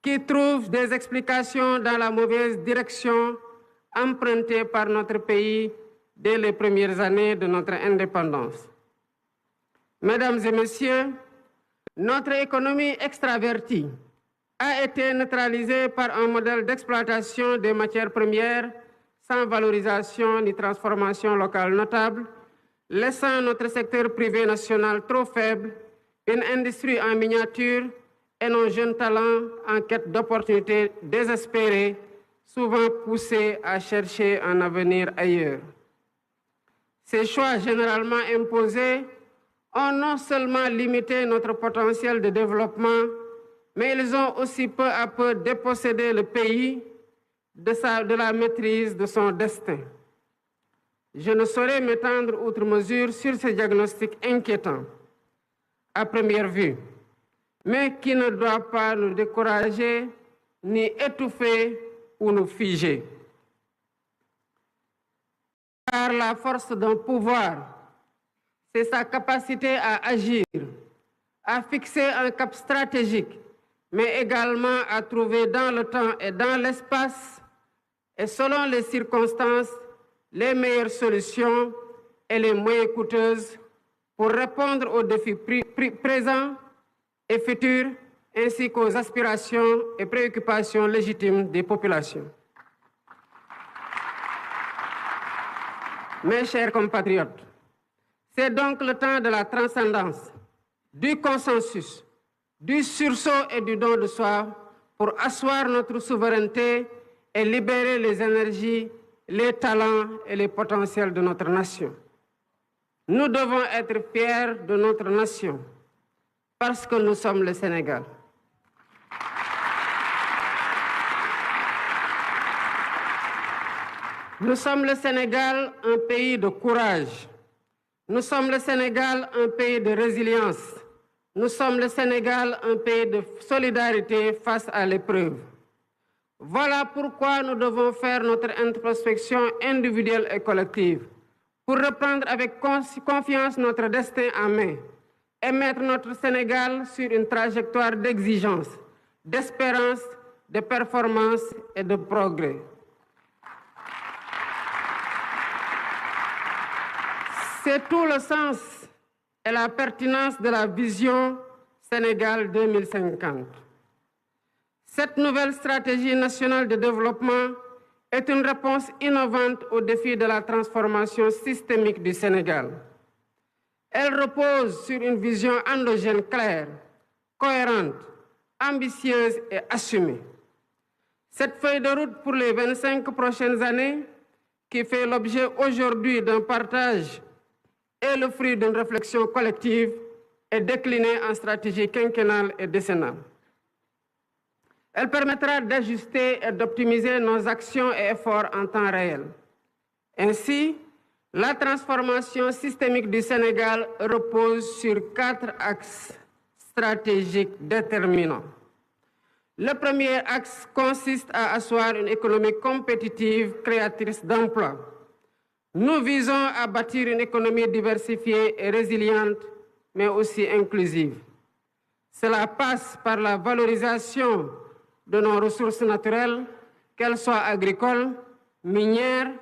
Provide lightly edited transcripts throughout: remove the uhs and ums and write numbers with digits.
qui trouve des explications dans la mauvaise direction empruntée par notre pays dès les premières années de notre indépendance. Mesdames et messieurs, notre économie extravertie a été neutralisée par un modèle d'exploitation des matières premières sans valorisation ni transformation locale notable, laissant notre secteur privé national trop faible, une industrie en miniature et nos jeunes talents en quête d'opportunités désespérées, souvent poussés à chercher un avenir ailleurs. Ces choix généralement imposés ont non seulement limité notre potentiel de développement, mais ils ont aussi peu à peu dépossédé le pays de la maîtrise de son destin. Je ne saurais m'étendre outre mesure sur ces diagnostics inquiétants à première vue, mais qui ne doit pas nous décourager ni étouffer ou nous figer. Car la force d'un pouvoir, c'est sa capacité à agir, à fixer un cap stratégique, mais également à trouver dans le temps et dans l'espace, et selon les circonstances, les meilleures solutions et les moins coûteuses pour répondre aux défis présents et futurs, ainsi qu'aux aspirations et préoccupations légitimes des populations. Mes chers compatriotes, c'est donc le temps de la transcendance, du consensus, du sursaut et du don de soi pour asseoir notre souveraineté et libérer les énergies, les talents et les potentiels de notre nation. Nous devons être fiers de notre nation parce que nous sommes le Sénégal. Nous sommes le Sénégal, un pays de courage. Nous sommes le Sénégal, un pays de résilience. Nous sommes le Sénégal, un pays de solidarité face à l'épreuve. Voilà pourquoi nous devons faire notre introspection individuelle et collective pour reprendre avec confiance notre destin en main et mettre notre Sénégal sur une trajectoire d'exigence, d'espérance, de performance et de progrès. C'est tout le sens et la pertinence de la vision Sénégal 2050. Cette nouvelle stratégie nationale de développement est une réponse innovante au défi de la transformation systémique du Sénégal. Elle repose sur une vision endogène claire, cohérente, ambitieuse et assumée. Cette feuille de route pour les 25 prochaines années, qui fait l'objet aujourd'hui d'un partage et le fruit d'une réflexion collective, est déclinée en stratégie quinquennale et décennale. Elle permettra d'ajuster et d'optimiser nos actions et efforts en temps réel. Ainsi, la transformation systémique du Sénégal repose sur 4 axes stratégiques déterminants. Le premier axe consiste à asseoir une économie compétitive, créatrice d'emplois. Nous visons à bâtir une économie diversifiée et résiliente, mais aussi inclusive. Cela passe par la valorisation de nos ressources naturelles, qu'elles soient agricoles, minières,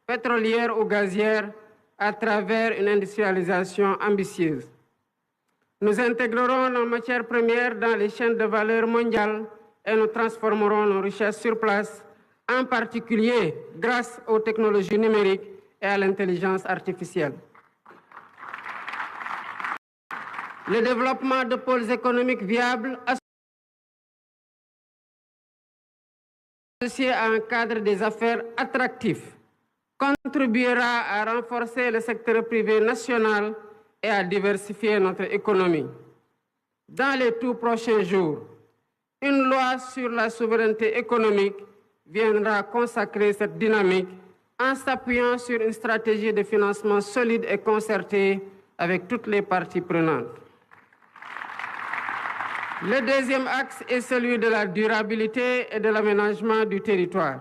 pétrolières ou gazières, à travers une industrialisation ambitieuse. Nous intégrerons nos matières premières dans les chaînes de valeur mondiales et nous transformerons nos richesses sur place, en particulier grâce aux technologies numériques et à l'intelligence artificielle. Le développement de pôles économiques viables associés à un cadre des affaires attractif contribuera à renforcer le secteur privé national et à diversifier notre économie. Dans les tout prochains jours, une loi sur la souveraineté économique viendra consacrer cette dynamique en s'appuyant sur une stratégie de financement solide et concertée avec toutes les parties prenantes. Le deuxième axe est celui de la durabilité et de l'aménagement du territoire.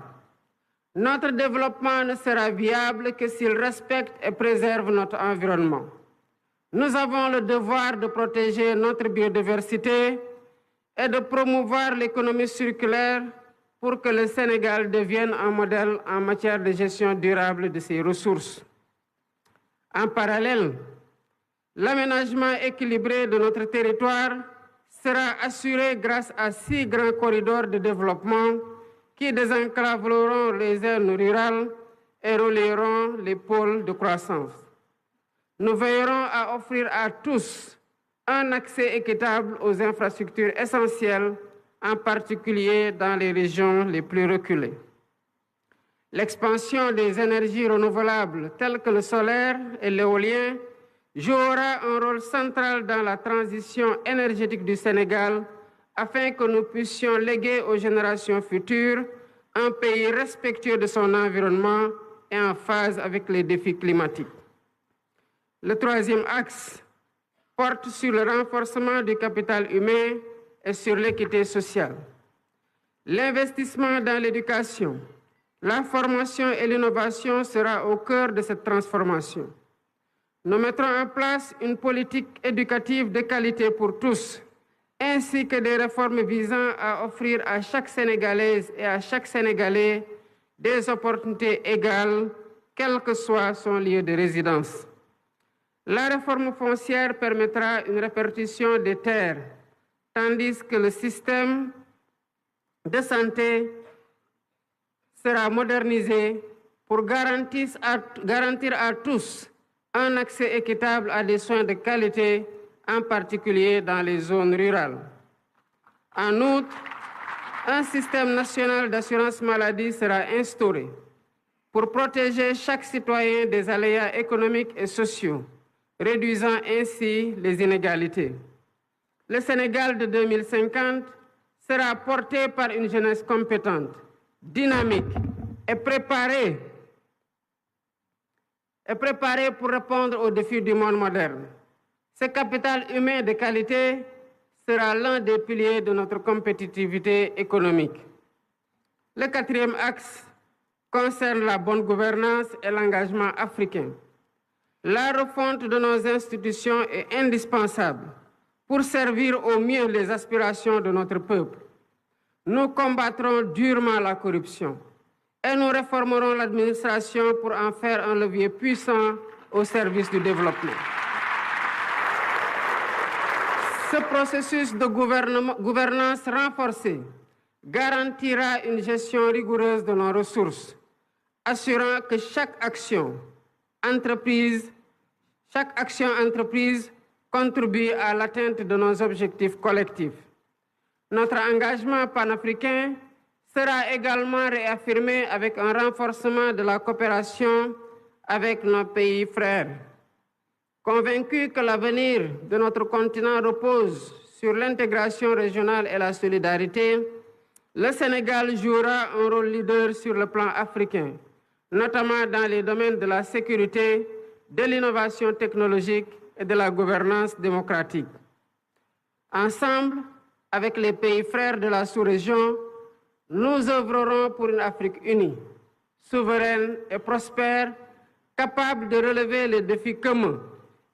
Notre développement ne sera viable que s'il respecte et préserve notre environnement. Nous avons le devoir de protéger notre biodiversité est de promouvoir l'économie circulaire pour que le Sénégal devienne un modèle en matière de gestion durable de ses ressources. En parallèle, l'aménagement équilibré de notre territoire sera assuré grâce à 6 grands corridors de développement qui désenclaveront les zones rurales et relieront les pôles de croissance. Nous veillerons à offrir à tous un accès équitable aux infrastructures essentielles, en particulier dans les régions les plus reculées. L'expansion des énergies renouvelables telles que le solaire et l'éolien jouera un rôle central dans la transition énergétique du Sénégal afin que nous puissions léguer aux générations futures un pays respectueux de son environnement et en phase avec les défis climatiques. Le troisième axe porte sur le renforcement du capital humain et sur l'équité sociale. L'investissement dans l'éducation, la formation et l'innovation sera au cœur de cette transformation. Nous mettrons en place une politique éducative de qualité pour tous, ainsi que des réformes visant à offrir à chaque Sénégalaise et à chaque Sénégalais des opportunités égales, quel que soit son lieu de résidence. La réforme foncière permettra une répartition des terres, tandis que le système de santé sera modernisé pour garantir à tous un accès équitable à des soins de qualité, en particulier dans les zones rurales. En outre, un système national d'assurance maladie sera instauré pour protéger chaque citoyen des aléas économiques et sociaux, réduisant ainsi les inégalités. Le Sénégal de 2050 sera porté par une jeunesse compétente, dynamique et préparée pour répondre aux défis du monde moderne. Ce capital humain de qualité sera l'un des piliers de notre compétitivité économique. Le quatrième axe concerne la bonne gouvernance et l'engagement africain. La refonte de nos institutions est indispensable pour servir au mieux les aspirations de notre peuple. Nous combattrons durement la corruption et nous réformerons l'administration pour en faire un levier puissant au service du développement. Ce processus de gouvernance renforcée garantira une gestion rigoureuse de nos ressources, assurant que chaque action entreprise contribue à l'atteinte de nos objectifs collectifs. Notre engagement panafricain sera également réaffirmé avec un renforcement de la coopération avec nos pays frères. Convaincus que l'avenir de notre continent repose sur l'intégration régionale et la solidarité, le Sénégal jouera un rôle leader sur le plan africain, notamment dans les domaines de la sécurité, de l'innovation technologique et de la gouvernance démocratique. Ensemble, avec les pays frères de la sous-région, nous œuvrerons pour une Afrique unie, souveraine et prospère, capable de relever les défis communs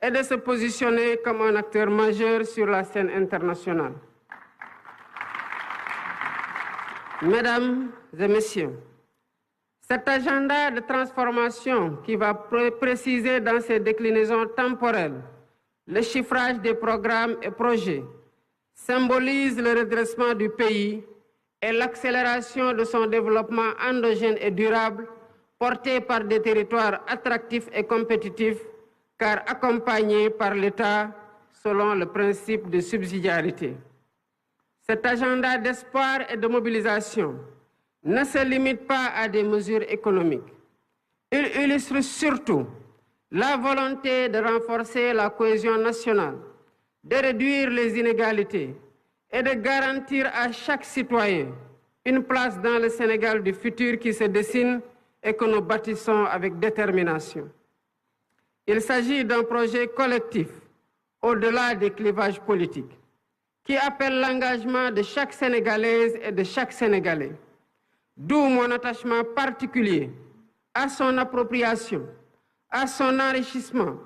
et de se positionner comme un acteur majeur sur la scène internationale. Mesdames et Messieurs, cet agenda de transformation qui va préciser dans ses déclinaisons temporelles le chiffrage des programmes et projets symbolise le redressement du pays et l'accélération de son développement endogène et durable porté par des territoires attractifs et compétitifs car accompagnés par l'État selon le principe de subsidiarité. Cet agenda d'espoir et de mobilisation ne se limite pas à des mesures économiques. Il illustre surtout la volonté de renforcer la cohésion nationale, de réduire les inégalités et de garantir à chaque citoyen une place dans le Sénégal du futur qui se dessine et que nous bâtissons avec détermination. Il s'agit d'un projet collectif, au-delà des clivages politiques, qui appelle l'engagement de chaque Sénégalaise et de chaque Sénégalais. D'où mon attachement particulier à son appropriation, à son enrichissement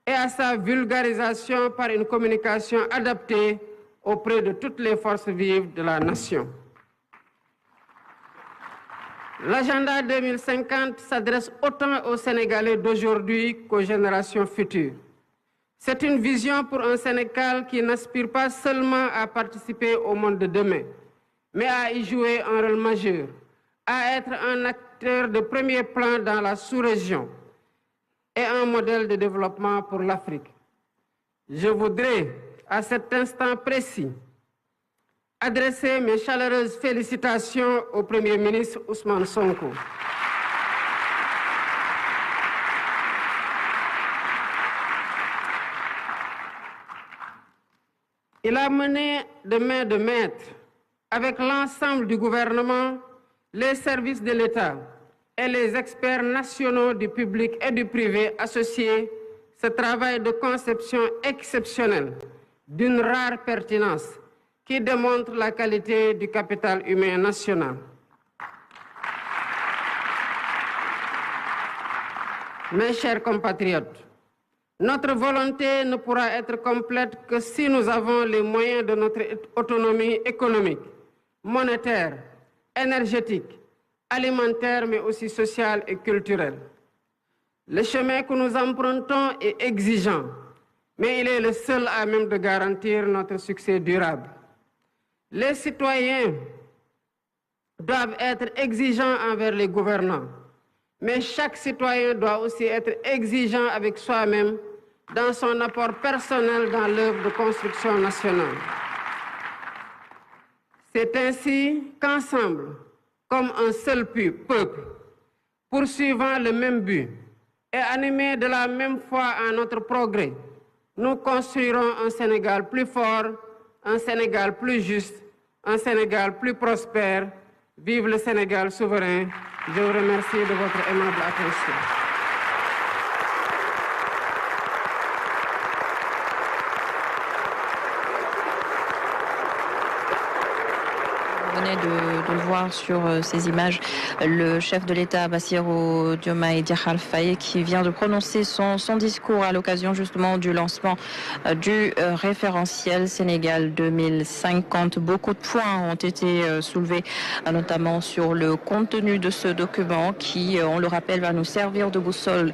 et à sa vulgarisation par une communication adaptée auprès de toutes les forces vives de la nation. L'agenda 2050 s'adresse autant aux Sénégalais d'aujourd'hui qu'aux générations futures. C'est une vision pour un Sénégal qui n'aspire pas seulement à participer au monde de demain, mais à y jouer un rôle majeur, à être un acteur de premier plan dans la sous-région et un modèle de développement pour l'Afrique. Je voudrais, à cet instant précis, adresser mes chaleureuses félicitations au Premier ministre Ousmane Sonko. Il a mené de main de maître avec l'ensemble du gouvernement, les services de l'État et les experts nationaux du public et du privé associés ce travail de conception exceptionnel d'une rare pertinence qui démontre la qualité du capital humain national. Mes chers compatriotes, notre volonté ne pourra être complète que si nous avons les moyens de notre autonomie économique, monétaire, énergétique, alimentaire, mais aussi sociale et culturelle. Le chemin que nous empruntons est exigeant, mais il est le seul à même de garantir notre succès durable. Les citoyens doivent être exigeants envers les gouvernants, mais chaque citoyen doit aussi être exigeant avec soi-même dans son apport personnel dans l'œuvre de construction nationale. C'est ainsi qu'ensemble, comme un seul peuple, poursuivant le même but et animés de la même foi en notre progrès, nous construirons un Sénégal plus fort, un Sénégal plus juste, un Sénégal plus prospère. Vive le Sénégal souverain. Je vous remercie de votre aimable attention. De le voir sur ces images, le chef de l'État Bassirou Diomaye Diakhar Faye qui vient de prononcer son discours à l'occasion justement du lancement du référentiel Sénégal 2050. Beaucoup de points ont été soulevés, notamment sur le contenu de ce document qui, on le rappelle, va nous servir de boussole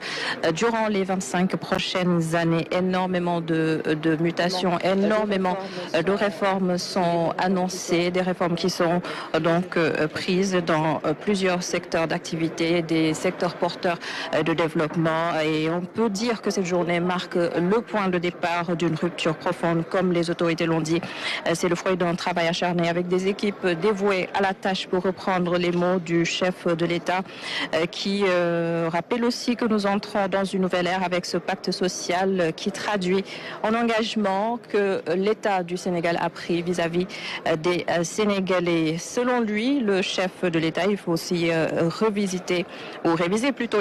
durant les 25 prochaines années. Énormément de mutations, énormément de réformes sont annoncées, des réformes qui seront donc prises dans plusieurs secteurs d'activité, des secteurs porteurs de développement, et on peut dire que cette journée marque le point de départ d'une rupture profonde, comme les autorités l'ont dit. C'est le fruit d'un travail acharné avec des équipes dévouées à la tâche, pour reprendre les mots du chef de l'État qui rappelle aussi que nous entrons dans une nouvelle ère avec ce pacte social qui traduit un engagement que l'État du Sénégal a pris vis-à-vis des Sénégalais. Selon lui, le chef de l'État, il faut aussi réviser plutôt les